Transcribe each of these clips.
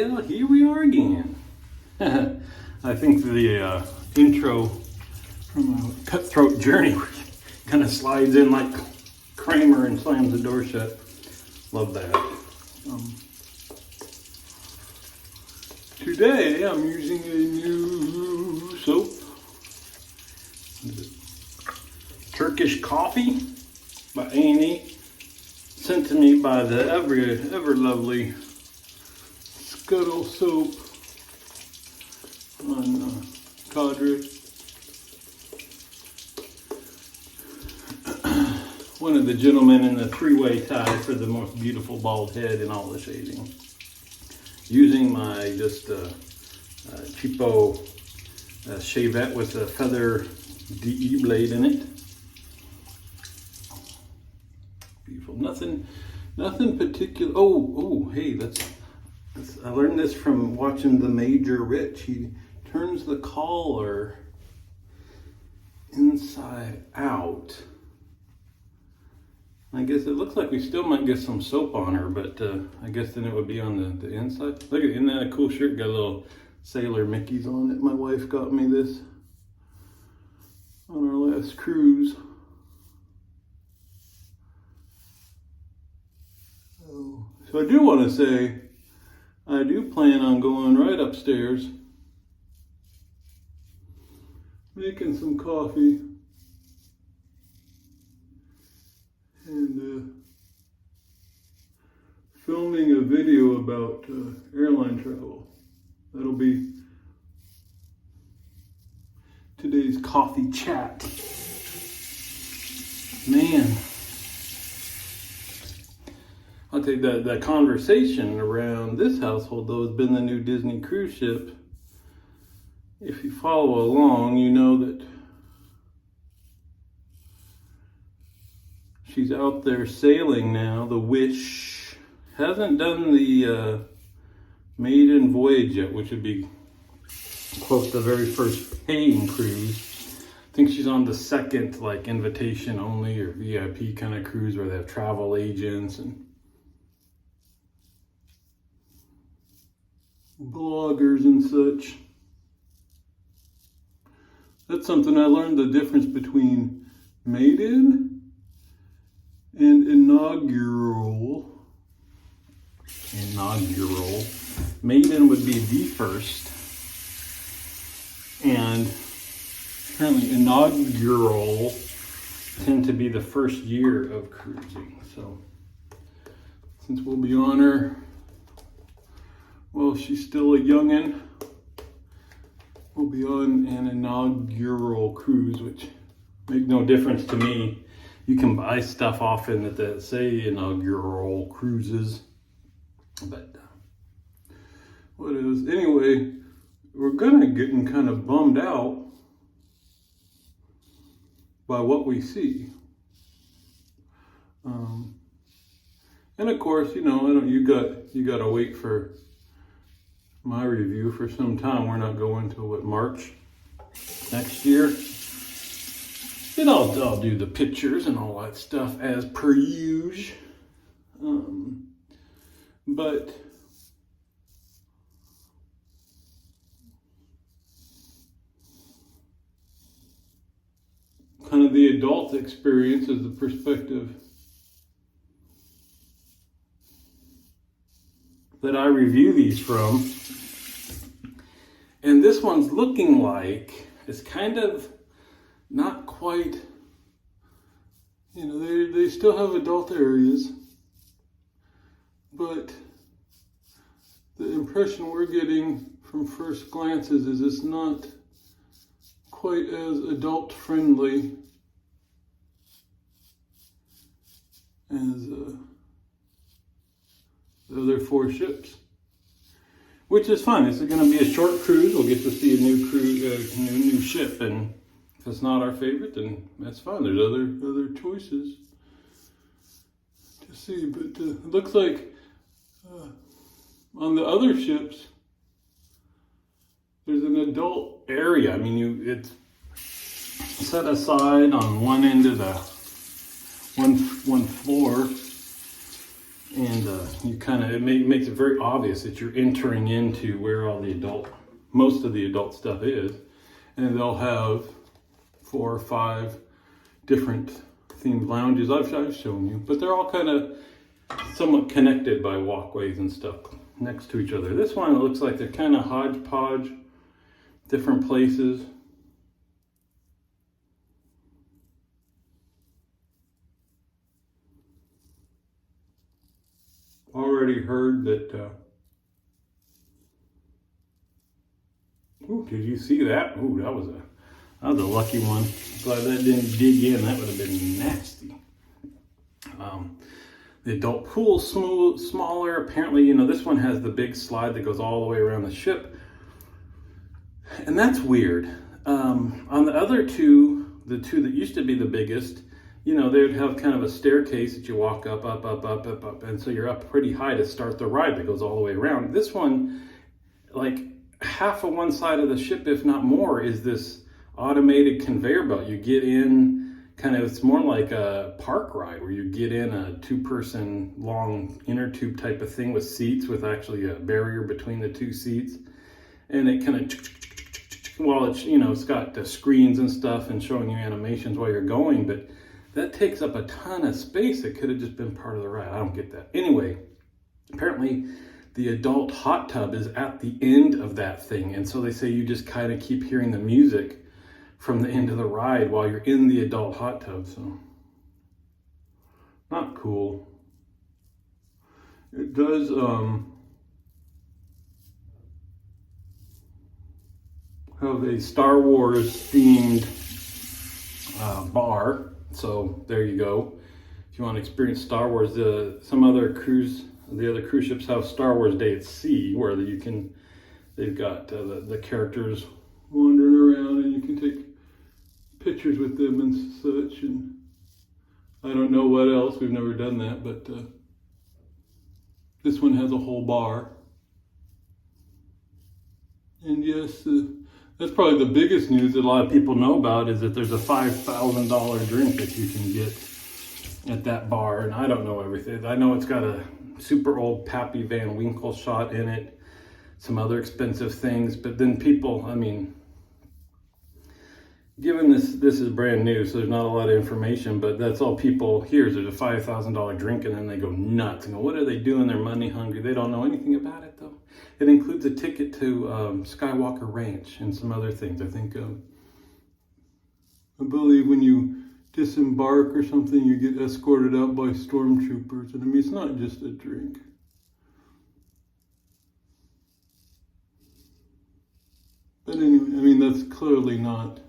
Well, here we are again. I think the intro from Cutthroat Journey kind of slides in like Kramer and slams the door shut. Love that. Today I'm using a new soap. Turkish Coffee by A&E. Sent to me by the ever lovely Scuttle Soap on Cadre. One of the gentlemen in the three-way tie for the most beautiful bald head in all the shaving. Using my cheapo shavette with a feather DE blade in it. Beautiful. Nothing particular. Oh, hey, I learned this from watching the Major Rich. He turns the collar inside out. I guess it looks like we still might get some soap on her, but I guess then it would be on the inside. Look, isn't that a cool shirt? Got a little Sailor Mickeys on it. My wife got me this on our last cruise. So I do want to say, I do plan on going right upstairs, making some coffee, and filming a video about airline travel. That'll be today's coffee chat. Man, I'll tell you that conversation around this household though has been the new Disney cruise ship. If you follow along, you know that she's out there sailing now. The Wish hasn't done the maiden voyage yet, which would be close to the very first paying cruise. I think she's on the second like invitation only or VIP kind of cruise where they have travel agents and bloggers and such. That's something I learned, the difference between maiden and inaugural. Maiden would be the first, and apparently inaugural tend to be the first year of cruising. So since we'll be on her, well, she's still a youngin', we'll be on an inaugural cruise, which make no difference to me. You can buy stuff often that say inaugural cruises, but what is, anyway, we're getting kind of bummed out by what we see. And of course, you know, you got to wait for my review for some time. We're not going till March next year. And I'll do the pictures and all that stuff as per usual. But kind of the adult experience is the perspective that I review these from. And this one's looking like it's kind of not quite, you know, they still have adult areas, but the impression we're getting from first glances is it's not quite as adult friendly as the other four ships, which is fine. It's going to be a short cruise. We'll get to see a new cruise, new ship, and if it's not our favorite, then that's fine. There's other choices to see. But it looks like on the other ships, there's an adult area. I mean, it's set aside on one end of the one floor, And you kind of, makes it very obvious that you're entering into where all most of the adult stuff is. And they'll have 4 or 5 different themed lounges. I've shown you, but they're all kind of somewhat connected by walkways and stuff next to each other. This one, it looks like they're kind of hodgepodge, different places. Already heard that, ooh, did you see that? Ooh, that was a lucky one. Glad that didn't dig in. That would have been nasty. The adult pool, smaller. Apparently, you know, this one has the big slide that goes all the way around the ship. And that's weird. On the other two, the two that used to be the biggest, you know, they would have kind of a staircase that you walk up. And so you're up pretty high to start the ride that goes all the way around. This one, like half of one side of the ship, if not more, is this automated conveyor belt. You get in kind of, it's more like a park ride where you get in a 2-person long inner tube type of thing with seats, with actually a barrier between the 2 seats. And it kind of, well, it's, you know, it's got the screens and stuff and showing you animations while you're going, but that takes up a ton of space. It could have just been part of the ride. I don't get that. Anyway, apparently the adult hot tub is at the end of that thing. And so they say you just kind of keep hearing the music from the end of the ride while you're in the adult hot tub. So, not cool. It does, have a Star Wars themed bar. So there you go. If you want to experience Star Wars, the other cruise ships have Star Wars Day at Sea, where they've got the characters wandering around, and you can take pictures with them and such. And I don't know what else. We've never done that, but this one has a whole bar. And yes, that's probably the biggest news that a lot of people know about, is that there's a $5,000 drink that you can get at that bar. And I don't know everything. I know it's got a super old Pappy Van Winkle shot in it, some other expensive things. But then people, I mean, given this is brand new, so there's not a lot of information, but that's all people hear is there's a $5,000 drink, and then they go nuts and go, what are they doing? They're money hungry. They don't know anything about it, though. It includes a ticket to Skywalker Ranch and some other things. I think, I believe when you disembark or something, you get escorted out by stormtroopers. And I mean, it's not just a drink. But anyway, I mean, that's clearly not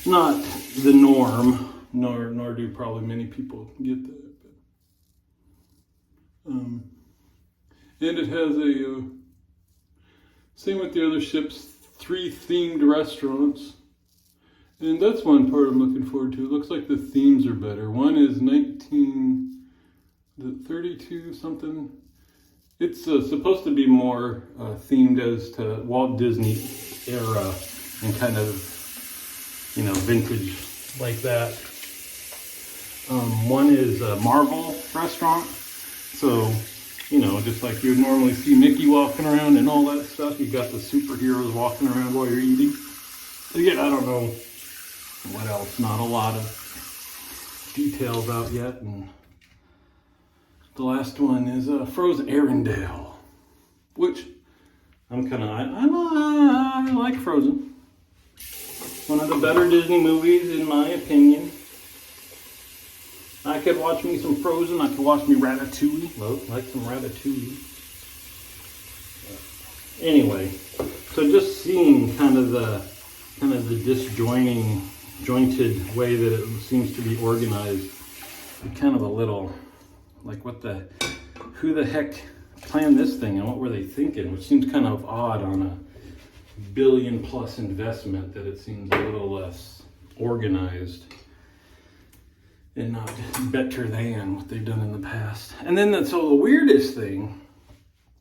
the norm, nor do probably many people get that. But, and it has a, same with the other ships, 3 themed restaurants. And that's one part I'm looking forward to. It looks like the themes are better. One is 1932 something. It's supposed to be more themed as to Walt Disney era and kind of, you know, vintage like that. One is a Marvel restaurant. So, you know, just like you would normally see Mickey walking around and all that stuff, you've got the superheroes walking around while you're eating. Again, I don't know what else. Not a lot of details out yet. And the last one is Frozen Arendelle, which I'm kind of, I like Frozen. One of the better Disney movies, in my opinion. I could watch me some Frozen. I could watch me Ratatouille. Like some Ratatouille. Anyway, so just seeing kind of the disjointed way that it seems to be organized, kind of a little like who the heck planned this thing and what were they thinking? Which seems kind of odd on a $1 billion+ investment, that it seems a little less organized and not better than what they've done in the past. And then so the weirdest thing,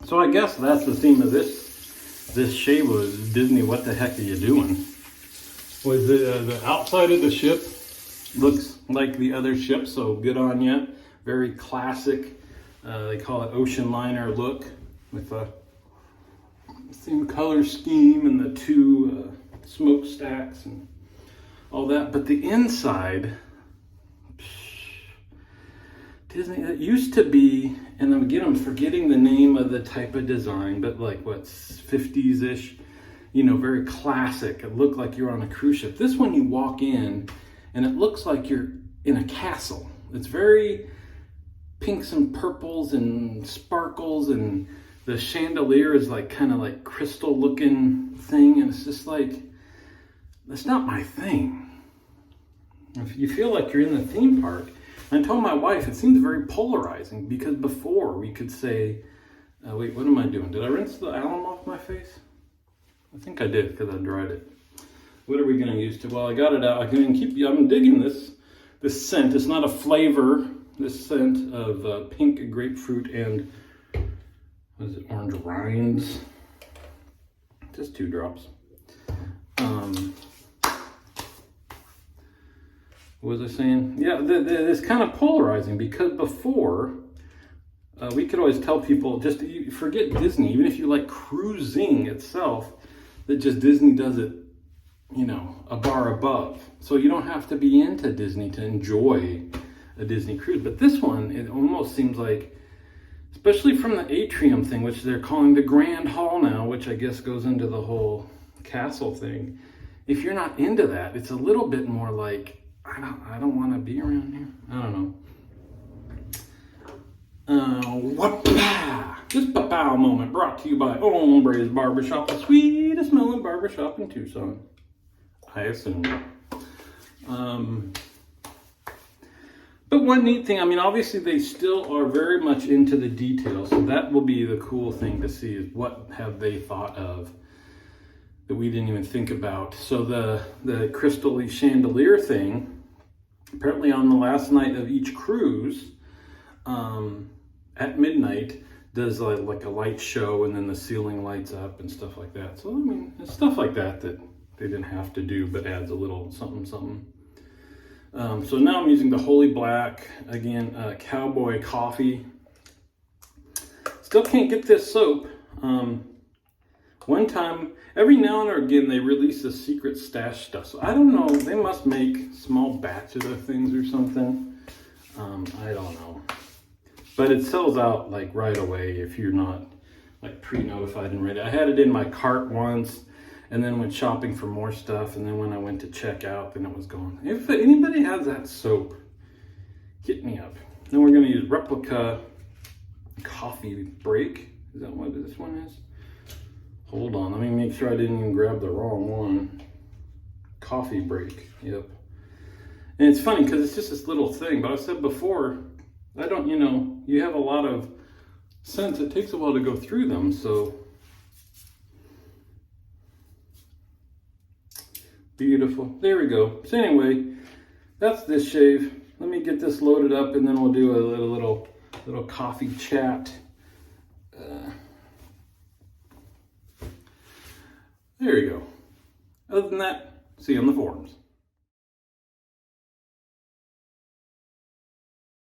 so I guess that's the theme of this shave was Disney, what the heck are you doing? Was the outside of the ship looks like the other ship, so good on you. Very classic They call it ocean liner look with the same color scheme and the two smokestacks and all that. But the inside, Disney, it used to be, and again, I'm forgetting the name of the type of design, but like what's 50s-ish, you know, very classic. It looked like you're on a cruise ship. This one you walk in and it looks like you're in a castle. It's very pinks and purples and sparkles, and the chandelier is like kind of like crystal looking thing, and it's just like, that's not my thing. If you feel like you're in the theme park, and I told my wife it seems very polarizing, because before we could say, wait, what am I doing? Did I rinse the alum off my face? I think I did because I dried it. What are we going to use to? Well, I got it out. I'm digging this scent. It's not a flavor. This scent of pink grapefruit and what is it? Orange rinds. Just 2 drops. What was I saying? Yeah, it's kind of polarizing, because before we could always tell people, just forget Disney, even if you like cruising itself, that just Disney does it, you know, a bar above. So you don't have to be into Disney to enjoy a Disney cruise. But this one, it almost seems like, especially from the atrium thing, which they're calling the Grand Hall now, which I guess goes into the whole castle thing. If you're not into that, it's a little bit more like, I don't want to be around here. I don't know. This pow moment brought to you by Hombres Barbershop, the sweetest smelling barbershop in Tucson, I assume. But one neat thing, I mean, obviously they still are very much into the details, so that will be the cool thing to see, is what have they thought of that we didn't even think about. So the crystal chandelier thing, apparently on the last night of each cruise, at midnight, does like a light show, and then the ceiling lights up and stuff like that. So I mean, it's stuff like that that they didn't have to do, but adds a little something. So now I'm using the Holy Black, again, Cowboy Coffee. Still can't get this soap. One time, every now and again, they release a secret stash stuff. So I don't know, they must make small batches of things or something. I don't know. But it sells out like right away if you're not like pre-notified and ready. I had it in my cart once, and then went shopping for more stuff, and then when I went to check out, then it was gone. If anybody has that soap, hit me up. Then we're gonna use Replica Coffee Break. Is that what this one is? Hold on, let me make sure I didn't even grab the wrong one. Coffee Break, yep. And it's funny because it's just this little thing, but I said before, I don't, you know, you have a lot of scents, it takes a while to go through them, so. Beautiful, there we go. So anyway, that's this shave. Let me get this loaded up, and then we'll do a little coffee chat. There you go. Other than that, see you on the forums.